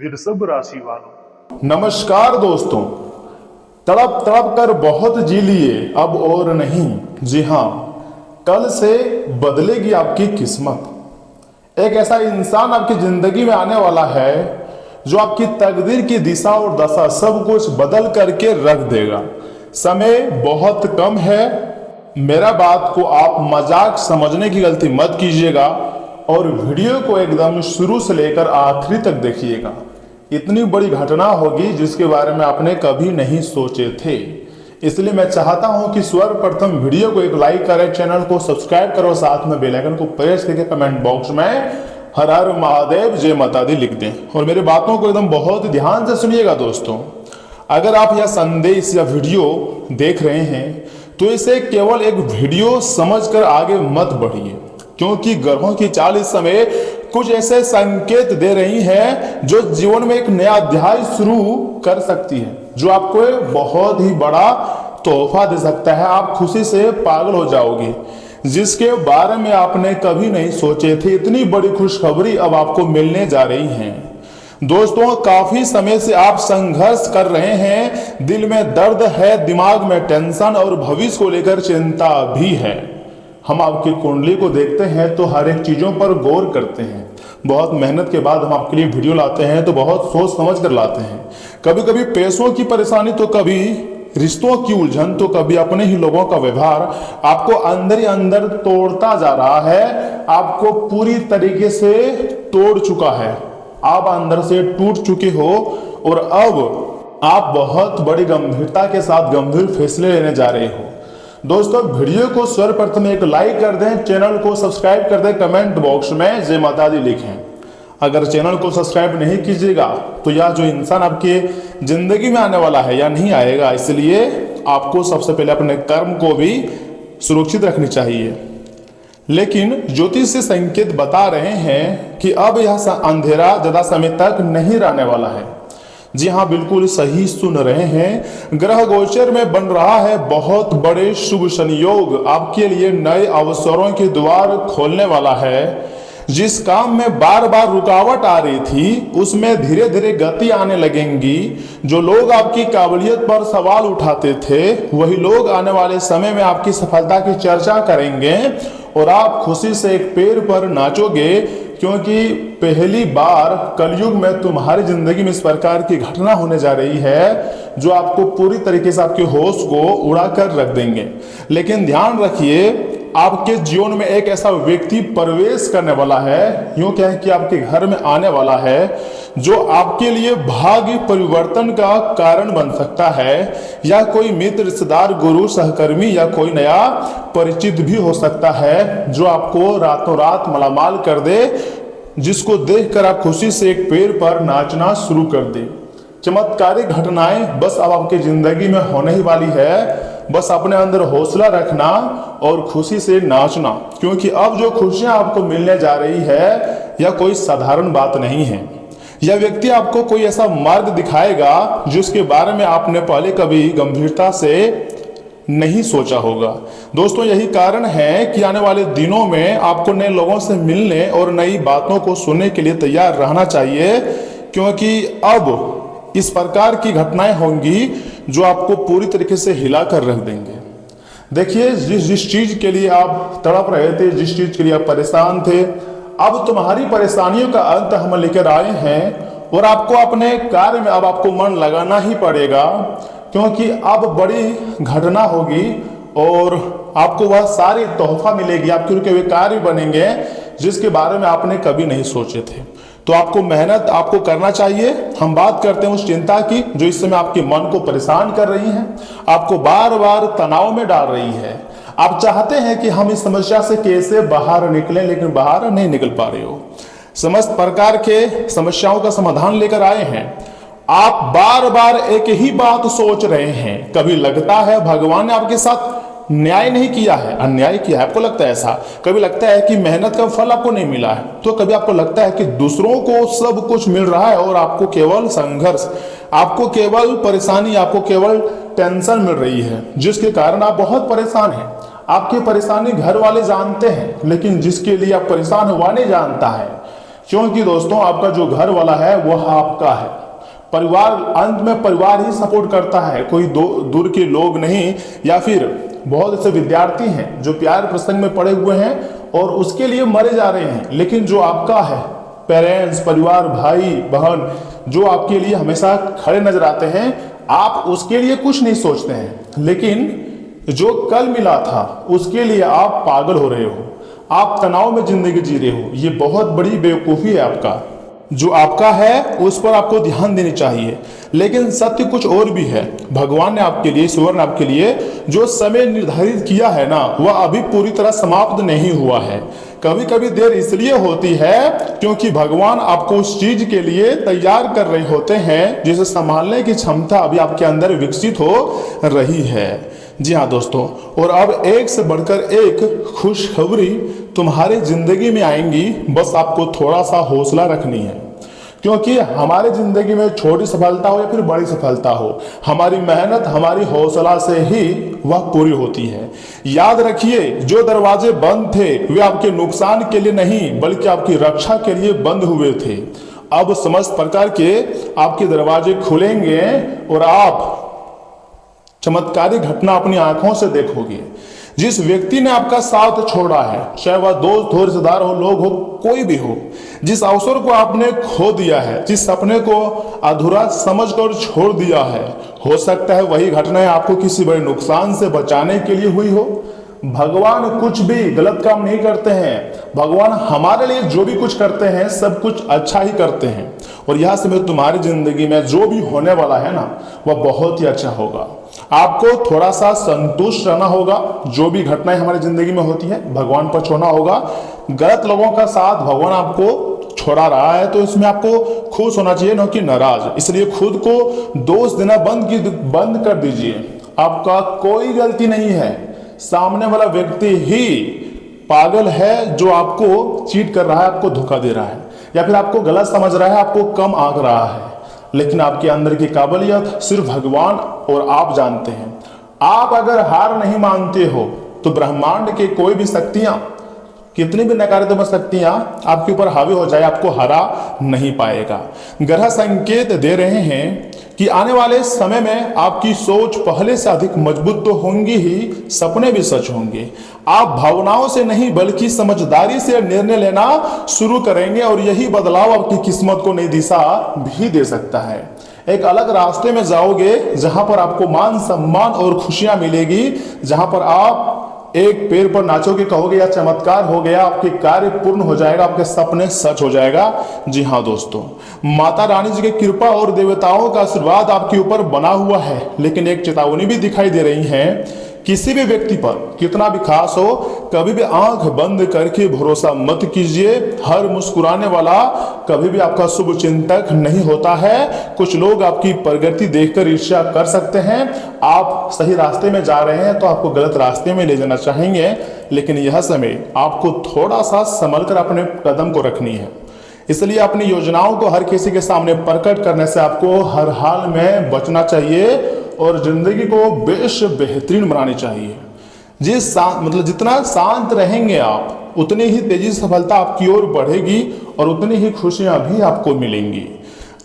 वृषभ राशि वालों, नमस्कार दोस्तों। तड़प तड़प कर बहुत जी लिए, अब और नहीं। जी हाँ, कल से बदलेगी आपकी किस्मत। एक ऐसा इंसान आपकी जिंदगी में आने वाला है जो आपकी तकदीर की दिशा और दशा सब कुछ बदल करके रख देगा। समय बहुत कम है। मेरा बात को आप मजाक समझने की गलती मत कीजिएगा और वीडियो को एकदम शुरू से लेकर आखिरी तक देखिएगा। इतनी बड़ी घटना होगी जिसके बारे में आपने कभी नहीं सोचे थे। इसलिए मैं चाहता हूं कि सर्वप्रथम वीडियो को एक लाइक करें, चैनल को सब्सक्राइब करो, साथ में बेल आइकन को प्रेस करके कमेंट बॉक्स में हर हर महादेव जय माता दी लिख दें। और मेरी बातों को एकदम बहुत ध्यान से सुनिएगा दोस्तों। अगर आप यह संदेश या वीडियो देख रहे हैं तो इसे केवल एक वीडियो समझकर आगे मत बढ़िए, क्योंकि ग्रहों की चाल इस समय कुछ ऐसे संकेत दे रही हैं जो जीवन में एक नया अध्याय शुरू कर सकती है, जो आपको एक बहुत ही बड़ा तोहफा दे सकता है। आप खुशी से पागल हो जाओगे, जिसके बारे में आपने कभी नहीं सोचे थे। इतनी बड़ी खुशखबरी अब आपको मिलने जा रही है दोस्तों। काफी समय से आप संघर्ष कर रहे हैं, दिल में दर्द है, दिमाग में टेंशन और भविष्य को लेकर चिंता भी है। हम आपकी कुंडली को देखते हैं तो हर एक चीजों पर गौर करते हैं। बहुत मेहनत के बाद हम आपके लिए वीडियो लाते हैं तो बहुत सोच समझ कर लाते हैं। कभी कभी पैसों की परेशानी, तो कभी रिश्तों की उलझन, तो कभी अपने ही लोगों का व्यवहार आपको अंदर ही अंदर तोड़ता जा रहा है। आपको पूरी तरीके से तोड़ चुका है, आप अंदर से टूट चुके हो और अब आप बहुत बड़ी गंभीरता के साथ गंभीर फैसले लेने जा रहे हो। दोस्तों, वीडियो को सर्वप्रथम एक लाइक कर दें, चैनल को सब्सक्राइब कर दें, कमेंट बॉक्स में जय माता दी लिखें। अगर चैनल को सब्सक्राइब नहीं कीजिएगा तो यह जो इंसान आपके जिंदगी में आने वाला है या नहीं आएगा। इसलिए आपको सबसे पहले अपने कर्म को भी सुरक्षित रखनी चाहिए। लेकिन ज्योतिष से संकेत बता रहे हैं कि अब यह अंधेरा ज्यादा समय तक नहीं रहने वाला है। जी हाँ, बिल्कुल सही सुन रहे हैं। ग्रह गोचर में बन रहा है बहुत बड़े शुभ संयोग, आपके लिए नए अवसरों के द्वार खोलने वाला है। जिस काम में बार बार रुकावट आ रही थी उसमें धीरे धीरे गति आने लगेंगी। जो लोग आपकी काबिलियत पर सवाल उठाते थे वही लोग आने वाले समय में आपकी सफलता की चर्चा करेंगे और आप खुशी से एक पैर पर नाचोगे, क्योंकि पहली बार कलयुग में तुम्हारी जिंदगी में इस प्रकार की घटना होने जा रही है जो आपको पूरी तरीके से आपके होश को उड़ा कर रख देंगे। लेकिन ध्यान रखिए, आपके जीवन में एक ऐसा व्यक्ति प्रवेश करने वाला है, यूं कहें कि आपके घर में आने वाला है, जो आपके लिए भाग्य परिवर्तन का कारण बन सकता है। या कोई मित्र, रिश्तेदार, गुरु, सहकर्मी या कोई नया परिचित भी हो सकता है जो आपको रातों रात मालामाल कर दे, जिसको देखकर आप खुशी से एक पैर पर नाचना शुरू कर दे। चमत्कारिक घटनाएं बस अब आपकी जिंदगी में होने ही वाली है। बस अपने अंदर हौसला रखना और खुशी से नाचना, क्योंकि अब जो खुशियां आपको मिलने जा रही है यह कोई साधारण बात नहीं है। यह व्यक्ति आपको कोई ऐसा मार्ग दिखाएगा जिसके बारे में आपने पहले कभी गंभीरता से नहीं सोचा होगा। दोस्तों, यही कारण है कि आने वाले दिनों में आपको नए लोगों से मिलने और नई बातों को सुनने के लिए तैयार रहना चाहिए, क्योंकि अब इस प्रकार की घटनाएं होंगी जो आपको पूरी तरीके से हिला कर रख देंगे। देखिए, जिस चीज के लिए आप तड़प रहे थे, जिस चीज के लिए आप परेशान थे, अब तुम्हारी परेशानियों का अंत हम लेकर आए हैं और आपको अपने कार्य में अब आपको मन लगाना ही पड़ेगा, क्योंकि अब बड़ी घटना होगी और आपको वह सारी तोहफा मिलेगी, आपके रुके हुए कार्य बनेंगे जिसके बारे में आपने कभी नहीं सोचे थे। तो आपको मेहनत आपको करना चाहिए। हम बात करते हैं उस चिंता की जो इस समय आपके मन को परेशान कर रही है, आपको बार बार तनाव में डाल रही है। आप चाहते हैं कि हम इस समस्या से कैसे बाहर निकलें, लेकिन बाहर नहीं निकल पा रहे हो। समस्त प्रकार के समस्याओं का समाधान लेकर आए हैं। आप बार बार एक ही बात सोच रहे हैं। कभी लगता है भगवान ने आपके साथ न्याय नहीं किया है, अन्याय किया है, आपको लगता है ऐसा। कभी लगता है कि मेहनत का फल आपको नहीं मिला है, तो कभी आपको लगता है कि दूसरों को सब कुछ मिल रहा है और आपको केवल संघर्ष, आपको केवल परेशानी, आपको केवल टेंशन मिल रही है, जिसके कारण आप बहुत परेशान हैं। आपकी परेशानी घर वाले जानते हैं, लेकिन जिसके लिए आप परेशान हो वह नहीं जानता है। क्योंकि दोस्तों आपका जो घर वाला है वह आपका है। परिवार, अंत में परिवार ही सपोर्ट करता है, कोई दूर के लोग नहीं, या फिर बहुत ऐसे विद्यार्थी हैं जो प्यार प्रसंग में पड़े हुए हैं और उसके लिए मरे जा रहे हैं। लेकिन जो आपका है, पेरेंट्स, परिवार, भाई बहन, जो आपके लिए हमेशा खड़े नजर आते हैं, आप उसके लिए कुछ नहीं सोचते हैं। लेकिन जो कल मिला था उसके लिए आप पागल हो रहे हो, आप तनाव में जिंदगी जी रहे हो। ये बहुत बड़ी बेवकूफ़ी है आपका। जो आपका है उस पर आपको ध्यान देनी चाहिए। लेकिन सत्य कुछ और भी है। भगवान ने आपके लिए, ईश्वर ने आपके लिए जो समय निर्धारित किया है ना, वह अभी पूरी तरह समाप्त नहीं हुआ है। कभी कभी देर इसलिए होती है क्योंकि भगवान आपको उस चीज के लिए तैयार कर रहे होते हैं जिसे संभालने की क्षमता अभी आपके अंदर विकसित हो रही है। जी हाँ दोस्तों, और अब एक से बढ़कर एक खुशखबरी तुम्हारी जिंदगी में आएंगी। बस आपको थोड़ा सा हौसला रखनी है, क्योंकि हमारे जिंदगी में छोटी सफलता हो या फिर बड़ी सफलता हो, हमारी मेहनत, हमारी हौसला से ही वह पूरी होती है। याद रखिए, जो दरवाजे बंद थे वे आपके नुकसान के लिए नहीं बल्कि आपकी रक्षा के लिए बंद हुए थे। अब समस्त प्रकार के आपके दरवाजे खुलेंगे और आप चमत्कारी घटना अपनी आंखों से देखोगे। जिस व्यक्ति ने आपका साथ छोड़ा है, चाहे वह दोस्त हो, रिश्तेदार हो, लोग हो, कोई भी हो, जिस अवसर को आपने खो दिया है, जिस सपने को अधूरा समझकर छोड़ दिया है, हो सकता है वही घटनाएं आपको किसी बड़े नुकसान से बचाने के लिए हुई हो। भगवान कुछ भी गलत काम नहीं करते हैं। भगवान हमारे लिए जो भी कुछ करते हैं सब कुछ अच्छा ही करते हैं। और यह समय तुम्हारी जिंदगी में जो भी होने वाला है ना, वह बहुत ही अच्छा होगा। आपको थोड़ा सा संतुष्ट रहना होगा। जो भी घटनाएं हमारी जिंदगी में होती है भगवान पर छोड़ना होगा। गलत लोगों का साथ भगवान आपको छोड़ा रहा है तो इसमें आपको खुश होना चाहिए, न कि नाराज। इसलिए खुद को दोष देना बंद कर दीजिए। आपका कोई गलती नहीं है, सामने वाला व्यक्ति ही पागल है जो आपको चीट कर रहा है, आपको धोखा दे रहा है, या फिर आपको गलत समझ रहा है, आपको कम आंक रहा है। लेकिन आपके अंदर की काबिलियत सिर्फ भगवान और आप जानते हैं। आप अगर हार नहीं मानते हो तो ब्रह्मांड के कोई भी शक्तियां, कितनी भी नकारात्मक शक्तियां आपके ऊपर हावी हो जाए, आपको हरा नहीं पाएगा। ग्रह संकेत दे रहे हैं कि आने वाले समय में आपकी सोच पहले से अधिक मजबूत तो होंगी ही, सपने भी सच होंगे। आप भावनाओं से नहीं बल्कि समझदारी से निर्णय लेना शुरू करेंगे और यही बदलाव आपकी किस्मत को नई दिशा भी दे सकता है। एक अलग रास्ते में जाओगे जहां पर आपको मान सम्मान और खुशियां मिलेगी, जहां पर आप एक पैर पर नाचोगे, कहोगे या चमत्कार हो गया, आपके कार्य पूर्ण हो जाएगा, आपके सपने सच हो जाएगा। जी हाँ दोस्तों, माता रानी जी की कृपा और देवताओं का आशीर्वाद आपके ऊपर बना हुआ है। लेकिन एक चेतावनी भी दिखाई दे रही है, किसी भी व्यक्ति पर कितना भी खास हो, कभी भी आंख बंद करके भरोसा मत कीजिए। हर मुस्कुराने वाला कभी भी आपका शुभ चिंतक नहीं होता है। कुछ लोग आपकी प्रगति देखकर ईर्ष्या कर सकते हैं। आप सही रास्ते में जा रहे हैं तो आपको गलत रास्ते में ले जाना चाहेंगे, लेकिन यह समय आपको थोड़ा सा संभल कर अपने कदम को रखनी है। इसलिए अपनी योजनाओं को हर किसी के सामने प्रकट करने से आपको हर हाल में बचना चाहिए और जिंदगी को बेहतरीन बनानी चाहिए। जितना शांत रहेंगे आप, उतनी ही तेजी से सफलता आपकी ओर बढ़ेगी और उतनी ही खुशियां भी आपको मिलेंगी।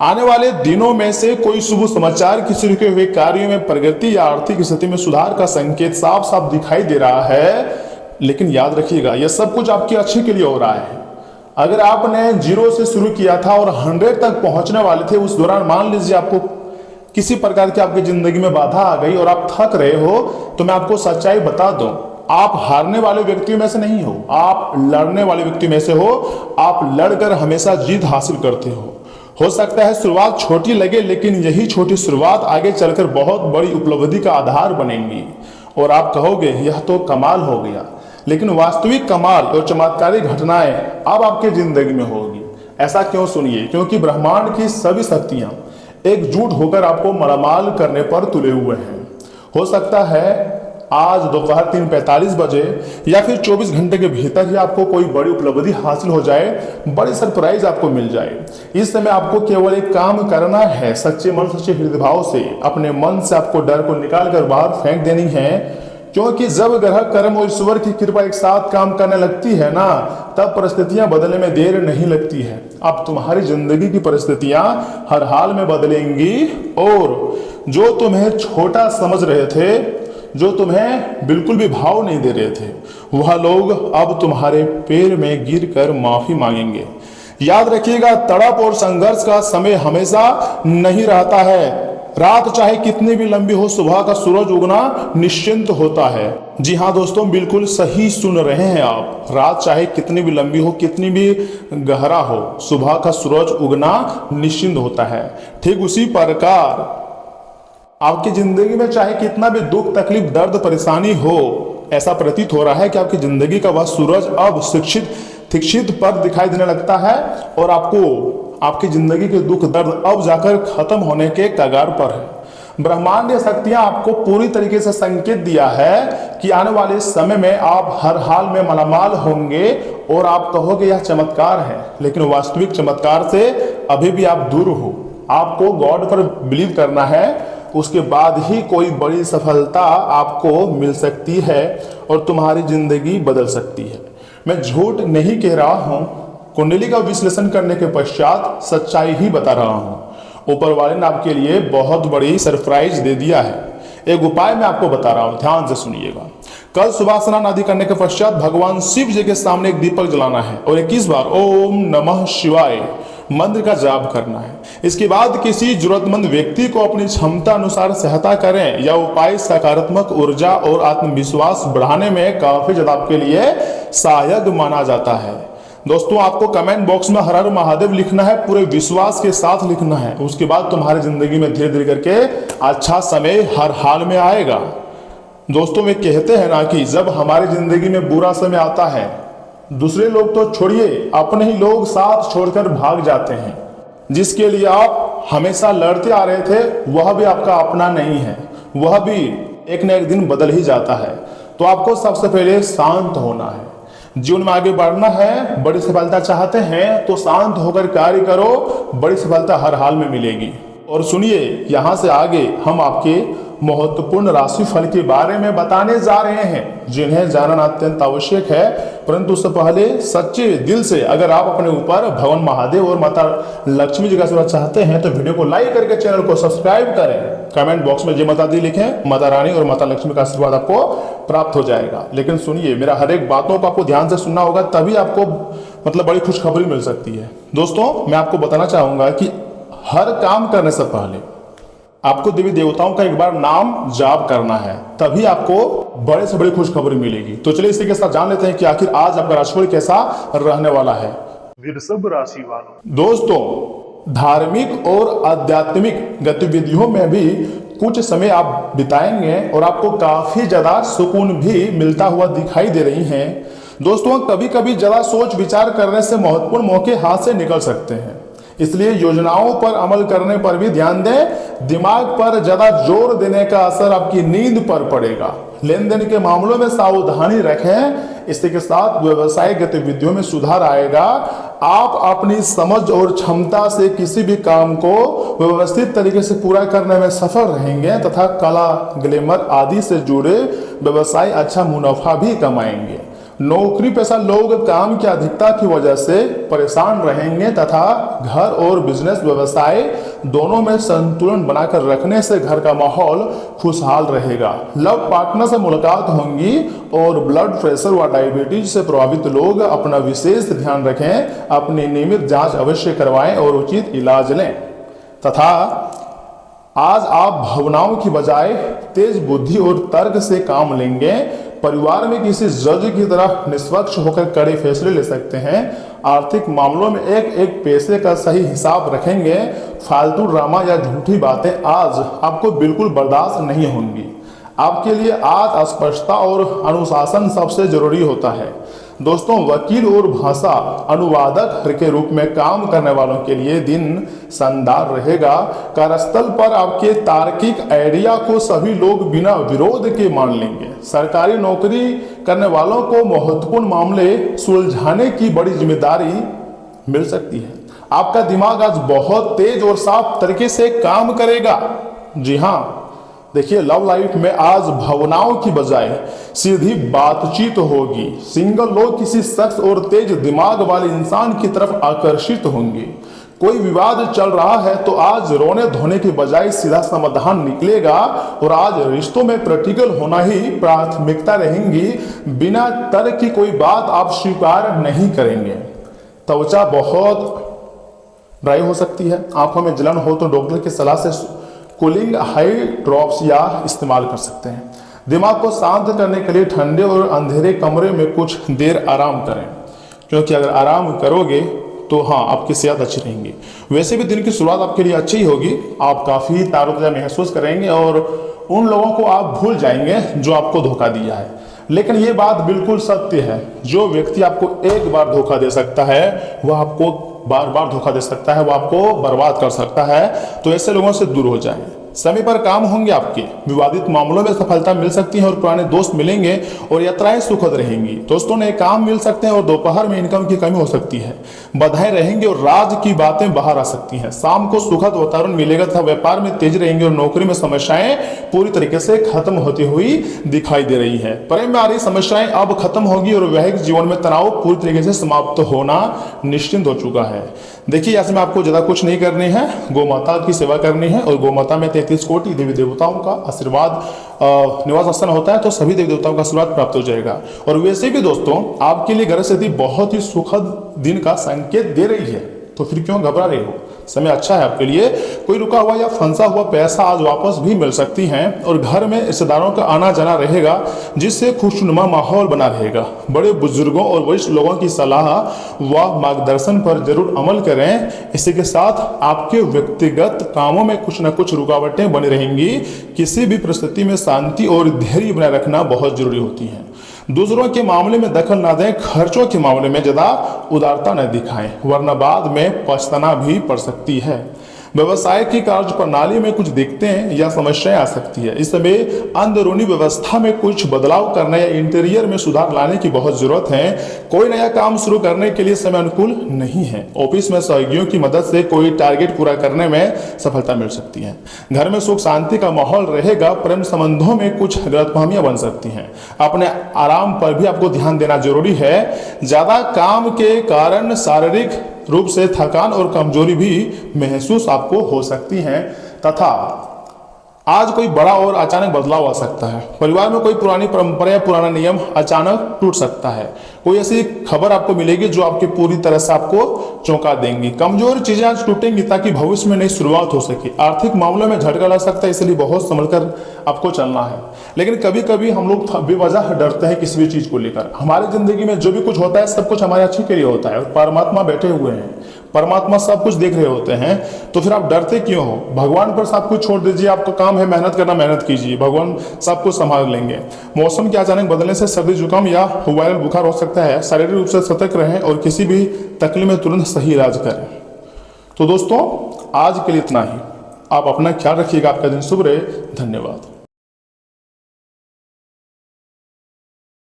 आने वाले दिनों में से कोई शुभ समाचार, किसी रुके हुए कार्यों में प्रगति या आर्थिक स्थिति में सुधार का संकेत साफ साफ दिखाई दे रहा है। लेकिन याद रखिएगा, यह सब कुछ आपके अच्छे के लिए हो रहा है। अगर आपने 0 से शुरू किया था और 100 तक पहुंचने वाले थे, उस दौरान मान लीजिए आपको किसी प्रकार की आपकी जिंदगी में बाधा आ गई और आप थक रहे हो, तो मैं आपको सच्चाई बता दूं, आप हारने वाले व्यक्तियों में से नहीं हो, आप लड़ने वाले व्यक्ति में से हो। आप लड़कर हमेशा जीत हासिल करते हो सकता है शुरुआत छोटी लगे, लेकिन यही छोटी शुरुआत आगे चलकर बहुत बड़ी उपलब्धि का आधार बनेंगी और आप कहोगे यह तो कमाल हो गया। लेकिन वास्तविक कमाल और चमत्कारी घटनाएं अब आपकी जिंदगी में होगी। ऐसा क्यों? सुनिए, क्योंकि ब्रह्मांड की सभी शक्तियां एकजुट होकर आपको मालामाल करने पर तुले हुए हैं। हो सकता है आज दोपहर 3:45 बजे या फिर 24 घंटे के भीतर ही आपको कोई बड़ी उपलब्धि हासिल हो जाए, बड़ी सरप्राइज आपको मिल जाए। इस समय आपको केवल एक काम करना है, सच्चे मन सच्चे हृदय भाव से अपने मन से आपको डर को निकाल कर बाहर फेंक देनी है, क्योंकि जब ग्रह कर्म और ईश्वर की कृपा एक साथ काम करने लगती है ना, तब परिस्थितियां बदलने में देर नहीं लगती है। अब तुम्हारी जिंदगी की परिस्थितियां हर हाल में बदलेंगी और जो तुम्हें छोटा समझ रहे थे, जो तुम्हें बिल्कुल भी भाव नहीं दे रहे थे, वह लोग अब तुम्हारे पैर में गिरकर माफी मांगेंगे। याद रखिएगा, तड़प और संघर्ष का समय हमेशा नहीं रहता है। रात चाहे कितनी भी लंबी हो, सुबह का सूरज उगना निश्चिंत होता है। जी हाँ दोस्तों, बिल्कुल सही सुन रहे हैं आप। रात चाहे कितनी भी लंबी हो, कितनी भी गहरा हो, सुबह का सूरज उगना निश्चिंत होता है। ठीक उसी प्रकार आपकी जिंदगी में चाहे कितना भी दुख, तकलीफ, दर्द, परेशानी हो, ऐसा प्रतीत हो रहा है कि आपकी जिंदगी का वह सूरज अब शिक्षित पर दिखाई देने लगता है और आपकी जिंदगी के दुख दर्द अब जाकर खत्म होने के कगार पर है। ब्रह्मांडीय शक्तियां आपको पूरी तरीके से संकेत दिया है कि आने वाले समय में आप हर हाल में मालामाल होंगे और आप कहोगे यह चमत्कार है, लेकिन वास्तविक चमत्कार से अभी भी आप दूर हो। आपको गॉड पर बिलीव करना है, उसके बाद ही कोई बड़ी सफलता आपको मिल सकती है और तुम्हारी जिंदगी बदल सकती है। मैं झूठ नहीं कह रहा हूं, कुंडली का विश्लेषण करने के पश्चात सच्चाई ही बता रहा हूं। ऊपर वाले ने आपके लिए बहुत बड़ी सरप्राइज दे दिया है। एक उपाय मैं आपको बता रहा हूं, ध्यान से सुनिएगा। कल सुबह स्नान आदि करने के पश्चात भगवान शिव जी के सामने एक दीपक जलाना है और 21 बार ओम नमः शिवाय मंत्र का जाप करना है। इसके बाद किसी जरूरतमंद व्यक्ति को अपनी क्षमता अनुसार सहायता करें। यह उपाय सकारात्मक ऊर्जा और आत्मविश्वास बढ़ाने में काफी ज्यादा आपके लिए सहायक माना जाता है। दोस्तों, आपको कमेंट बॉक्स में हर हर महादेव लिखना है, पूरे विश्वास के साथ लिखना है। उसके बाद तुम्हारी जिंदगी में धीरे धीरे करके अच्छा समय हर हाल में आएगा। दोस्तों, वे कहते हैं ना कि जब हमारी जिंदगी में बुरा समय आता है, दूसरे लोग तो छोड़िए, अपने ही लोग साथ छोड़कर भाग जाते हैं। जिसके लिए आप हमेशा लड़ते आ रहे थे, वह भी आपका अपना नहीं है, वह भी एक न एक दिन बदल ही जाता है। तो आपको सबसे पहले शांत होना है। जीवन में आगे बढ़ना है, बड़ी सफलता चाहते हैं तो शांत होकर कार्य करो, बड़ी सफलता हर हाल में मिलेगी। और सुनिए, यहां से आगे हम आपके महत्वपूर्ण राशिफल के बारे में बताने जा रहे हैं, जिन्हें जानना अत्यंत आवश्यक है। परंतु उससे पहले सच्चे दिल से अगर आप अपने ऊपर भगवान महादेव और माता लक्ष्मी जी का आशीर्वाद चाहते हैं तो वीडियो को लाइक करके चैनल को सब्सक्राइब करें। कमेंट बॉक्स में जय माता दी लिखें, माता रानी और माता लक्ष्मी का आशीर्वाद आपको प्राप्त हो जाएगा। लेकिन सुनिए, मेरा हर एक बातों को आपको ध्यान से सुनना होगा, तभी आपको बड़ी खुशखबरी मिल सकती है। दोस्तों, मैं आपको बताना चाहूंगा कि हर काम करने से पहले आपको देवी देवताओं का एक बार नाम जाप करना है, तभी आपको बड़े से बड़ी खुशखबरी मिलेगी। तो चलिए इसी के साथ जान लेते हैं कि आखिर आज आपका राशिफल कैसा रहने वाला है। वृषभ राशि वालों, दोस्तों, धार्मिक और आध्यात्मिक गतिविधियों में भी कुछ समय आप बिताएंगे और आपको काफी ज्यादा सुकून भी मिलता हुआ दिखाई दे रही है। दोस्तों, कभी कभी ज्यादा सोच विचार करने से महत्वपूर्ण मौके हाथ से निकल सकते हैं, इसलिए योजनाओं पर अमल करने पर भी ध्यान दें। दिमाग पर ज्यादा जोर देने का असर आपकी नींद पर पड़ेगा। लेन देन के मामलों में सावधानी रखें, इसी के साथ व्यवसायिक गतिविधियों में सुधार आएगा। आप अपनी समझ और क्षमता से किसी भी काम को व्यवस्थित तरीके से पूरा करने में सफल रहेंगे तथा कला, ग्लैमर आदि से जुड़े व्यवसाय अच्छा मुनाफा भी कमाएंगे। नौकरी पेशा लोग काम की अधिकता की वजह से परेशान रहेंगे तथा घर और बिजनेस व्यवसाय दोनों में संतुलन बनाकर रखने से घर का माहौल खुशहाल रहेगा। लव पार्टनर से मुलाकात होंगी और ब्लड प्रेशर व डायबिटीज से प्रभावित लोग अपना विशेष ध्यान रखें, अपनी नियमित जांच अवश्य करवाएं और उचित इलाज लें। तथा आज आप भावनाओं की बजाय तेज बुद्धि और तर्क से काम लेंगे। परिवार में किसी जज की तरह निष्पक्ष होकर कड़े फैसले ले सकते हैं। आर्थिक मामलों में एक एक पैसे का सही हिसाब रखेंगे। फालतू ड्रामा या झूठी बातें आज आपको बिल्कुल बर्दाश्त नहीं होंगी। आपके लिए आज स्पष्टता और अनुशासन सबसे जरूरी होता है। दोस्तों, वकील और भाषा अनुवादक के रूप में काम करने वालों के लिए दिन शानदार रहेगा। कार्यस्थल पर आपके तार्किक आइडिया को सभी लोग बिना विरोध के मान लेंगे। सरकारी नौकरी करने वालों को महत्वपूर्ण मामले सुलझाने की बड़ी जिम्मेदारी मिल सकती है। आपका दिमाग आज बहुत तेज और साफ तरीके से काम करेगा। जी हाँ, देखिए, लव लाइफ में आज भावनाओं की बजाय सीधी बातचीत होगी। सिंगल लोग किसी शख्स और तेज दिमाग वाले इंसान की तरफ आकर्षित होंगे। कोई विवाद चल रहा है तो आज रोने धोने की बजाय सीधा समाधान निकलेगा और आज रिश्तों में प्रैक्टिकल होना ही प्राथमिकता रहेंगी। बिना तर्क की कोई बात आप स्वीकार नहीं करेंगे। त्वचा बहुत ड्राई हो सकती है, आंखों में जलन हो तो डॉक्टर की सलाह से कूलिंग हाई ड्रॉप्स या इस्तेमाल कर सकते हैं। दिमाग को शांत करने के लिए ठंडे और अंधेरे कमरे में कुछ देर आराम करें, क्योंकि अगर आराम करोगे तो हाँ, आपकी सेहत अच्छी रहेंगी। वैसे भी दिन की शुरुआत आपके लिए अच्छी होगी, आप काफ़ी ताज़ा महसूस करेंगे और उन लोगों को आप भूल जाएंगे जो आपको धोखा दिया है। लेकिन ये बात बिल्कुल सत्य है, जो व्यक्ति आपको एक बार धोखा दे सकता है वह आपको बार बार धोखा दे सकता है, वह आपको बर्बाद कर सकता है। तो ऐसे लोगों से दूर हो जाएं। समय पर काम होंगे आपके, विवादित मामलों में सफलता मिल सकती है और पुराने दोस्त मिलेंगे और यात्राएं सुखद रहेंगी। दोस्तों नए काम मिल सकते हैं और दोपहर में इनकम की कमी हो सकती है। बधाई रहेंगी और राज की बातें बाहर आ सकती हैं। शाम को सुखद वातावरण मिलेगा तथा व्यापार में तेज रहेंगे और नौकरी में समस्याएं पूरी तरीके से खत्म होती हुई दिखाई दे रही है। प्रेम में आ रही समस्याएं अब खत्म होगी और वैवाहिक जीवन में तनाव पूरी तरीके से समाप्त होना निश्चिंत हो चुका है। देखिए, ऐसे में आपको ज्यादा कुछ नहीं करनी है, गौ माता की सेवा करनी है और गौ माता में 33 कोटि देवी देवताओं का आशीर्वाद निवास स्थान होता है, तो सभी देवी देवताओं का आशीर्वाद प्राप्त हो जाएगा। और वैसे भी दोस्तों, आपके लिए ग्रह स्थिति बहुत ही सुखद दिन का संकेत दे रही है, तो फिर क्यों घबरा रहे हो? समय अच्छा है आपके लिए। कोई रुका हुआ या फंसा हुआ पैसा आज वापस भी मिल सकती है और घर में रिश्तेदारों का आना जाना रहेगा, जिससे खुशनुमा माहौल बना रहेगा। बड़े बुजुर्गों और वरिष्ठ लोगों की सलाह व मार्गदर्शन पर जरूर अमल करें। इसी के साथ आपके व्यक्तिगत कामों में कुछ न कुछ रुकावटें बनी रहेंगी। किसी भी परिस्थिति में शांति और धैर्य बनाए रखना बहुत जरूरी होती है। दूसरों के मामले में दखल ना दें, खर्चों के मामले में ज्यादा उदारता न दिखाएं, वरना बाद में पछताना भी पड़ सकती है। व्यवसाय की कार्य प्रणाली में कुछ दिक्कतें हैं या समस्याएं आ सकती है। इस समय अंदरूनी व्यवस्था में कुछ बदलाव करना या इंटीरियर में सुधार लाने की बहुत जरूरत है। कोई नया काम शुरू करने के लिए समय अनुकूल नहीं है। ऑफिस में सहयोगियों की मदद से कोई टारगेट पूरा करने में सफलता मिल सकती है। घर में सुख शांति का माहौल रहेगा। प्रेम संबंधों में कुछ गलतफहमियां बन सकती हैं। अपने आराम पर भी आपको ध्यान देना जरूरी है। ज्यादा काम के कारण शारीरिक रूप से थकान और कमजोरी भी महसूस आपको हो सकती है तथा आज कोई बड़ा और अचानक बदलाव आ सकता है। परिवार में कोई पुरानी परंपरा या पुराना नियम अचानक टूट सकता है। कोई ऐसी खबर आपको मिलेगी जो आपकी पूरी तरह से आपको चौंका देंगी। कमजोर चीजें आज टूटेंगी ताकि भविष्य में नई शुरुआत हो सके। आर्थिक मामलों में झटका लग सकता है, इसलिए बहुत संभलकर आपको चलना है। लेकिन कभी कभी हम लोग बेवजह डरते हैं किसी भी चीज को लेकर। हमारी जिंदगी में जो भी कुछ होता है सब कुछ हमारे अच्छे के लिए होता है और परमात्मा बैठे हुए हैं, परमात्मा सब कुछ देख रहे होते हैं। तो फिर आप डरते क्यों हो? भगवान पर सब कुछ छोड़ दीजिए। आपका काम है मेहनत करना, मेहनत कीजिए, भगवान सब कुछ संभाल लेंगे। मौसम के अचानक बदलने से सर्दी जुकाम या वायरल बुखार हो सकता है। शारीरिक रूप से सतर्क रहें और किसी भी तकलीफ में तुरंत सही इलाज करें। तो दोस्तों, आज के लिए इतना ही। आप अपना ख्याल रखिएगा। आपका दिन शुभ रहे। धन्यवाद।